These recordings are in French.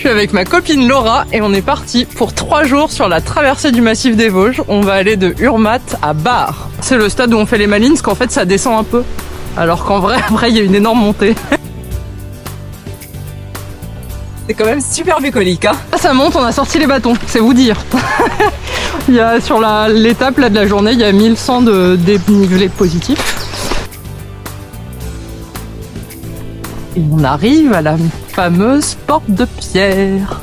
suis avec ma copine Laura et on est parti pour 3 jours sur la traversée du massif des Vosges. On va aller de Urmat à Bar. C'est le stade où on fait les malines, parce qu'en fait ça descend un peu. Alors qu'en vrai, après il y a une énorme montée. C'est quand même super bucolique, hein. Ça monte, on a sorti les bâtons, c'est vous dire. Il y a sur l'étape là de la journée, il y a 1100 de dénivelé positif. Et on arrive à la fameuse porte de pierre.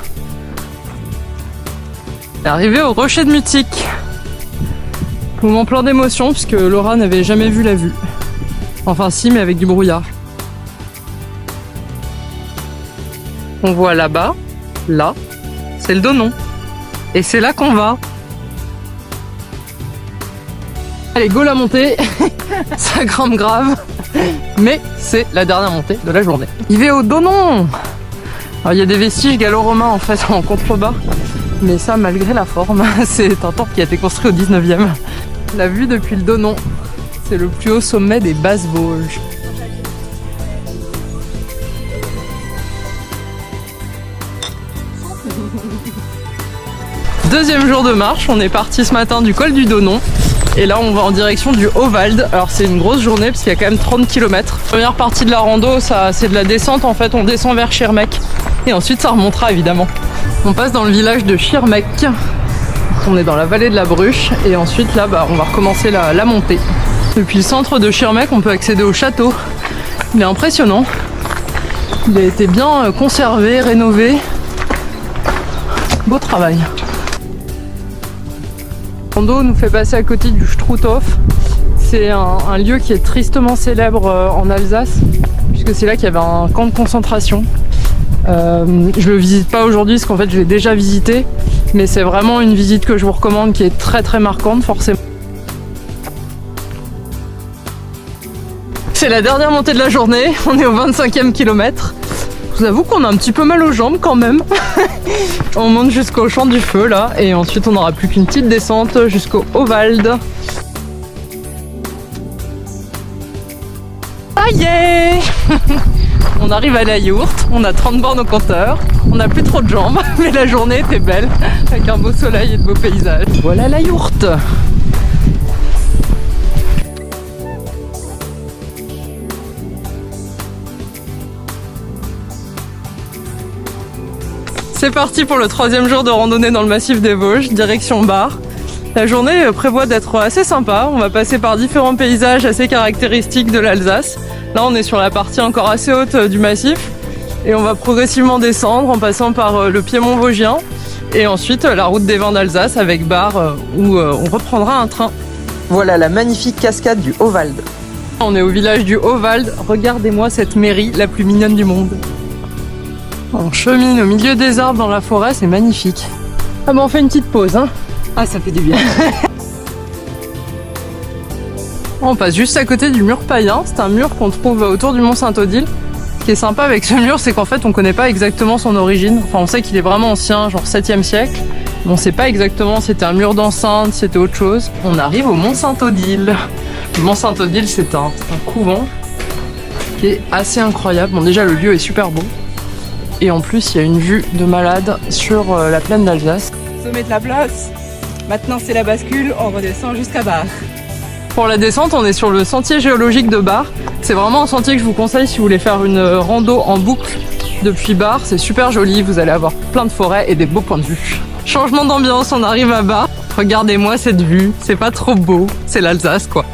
Arrivé au rocher de Mutique. Moment plein d'émotions puisque Laura n'avait jamais vu la vue. Enfin si, mais avec du brouillard. On voit là-bas, là, c'est le Donon. Et c'est là qu'on va. Allez, go la montée. Ça grimpe grave. Mais c'est la dernière montée de la journée. Il va au Donon. Alors il y a des vestiges gallo-romains en fait en contrebas. Mais ça, malgré la forme, c'est un temple qui a été construit au 19e. La vue depuis le Donon, c'est le plus haut sommet des Basses Vosges. Deuxième jour de marche, on est parti ce matin du col du Donon. Et là on va en direction du Haut-Vald. Alors c'est une grosse journée parce qu'il y a quand même 30 km. Première partie de la rando, c'est de la descente en fait, on descend vers Schirmeck. Et ensuite ça remontera évidemment. On passe dans le village de Schirmeck. On est dans la vallée de la Bruche. Et ensuite là on va recommencer la montée. Depuis le centre de Schirmeck, on peut accéder au château. Il est impressionnant. Il a été bien conservé, rénové. Beau travail. Le rando nous fait passer à côté du Struthof. C'est un lieu qui est tristement célèbre en Alsace, puisque c'est là qu'il y avait un camp de concentration. Je le visite pas aujourd'hui parce qu'en fait je l'ai déjà visité, mais c'est vraiment une visite que je vous recommande qui est très très marquante forcément. C'est la dernière montée de la journée, on est au 25e kilomètre. Je vous avoue qu'on a un petit peu mal aux jambes quand même. On monte jusqu'au champ du feu là et ensuite on n'aura plus qu'une petite descente jusqu'au Haut-Vald. Ça y est. On arrive à la yourte, on a 30 bornes au compteur, on n'a plus trop de jambes, mais la journée était belle avec un beau soleil et de beaux paysages. Voilà la yourte. C'est parti pour le 3e jour de randonnée dans le massif des Vosges, direction Bar. La journée prévoit d'être assez sympa, on va passer par différents paysages assez caractéristiques de l'Alsace. Là on est sur la partie encore assez haute du massif et on va progressivement descendre en passant par le Piémont vosgien et ensuite la route des vins d'Alsace avec Bar où on reprendra un train. Voilà la magnifique cascade du Haut-Vald. On est au village du Haut-Vald, regardez-moi cette mairie la plus mignonne du monde. On chemine au milieu des arbres dans la forêt, c'est magnifique. Ah bon, on fait une petite pause, hein. Ah, ça fait du bien. On passe juste à côté du mur païen, c'est un mur qu'on trouve autour du mont Saint-Odile. Ce qui est sympa avec ce mur, c'est qu'en fait on connaît pas exactement son origine. Enfin on sait qu'il est vraiment ancien, genre 7e siècle. Mais on sait pas exactement si c'était un mur d'enceinte, si c'était autre chose. On arrive au mont Saint-Odile. Le mont Saint-Odile c'est un couvent qui est assez incroyable. Bon déjà le lieu est super beau. Et en plus il y a une vue de malade sur la plaine d'Alsace. Sommet de la place. Maintenant c'est la bascule, on redescend jusqu'à Bar. Pour la descente, on est sur le sentier géologique de Bar. C'est vraiment un sentier que je vous conseille si vous voulez faire une rando en boucle depuis Bar. C'est super joli, vous allez avoir plein de forêts et des beaux points de vue. Changement d'ambiance, on arrive à Bar. Regardez-moi cette vue, c'est pas trop beau, c'est l'Alsace quoi.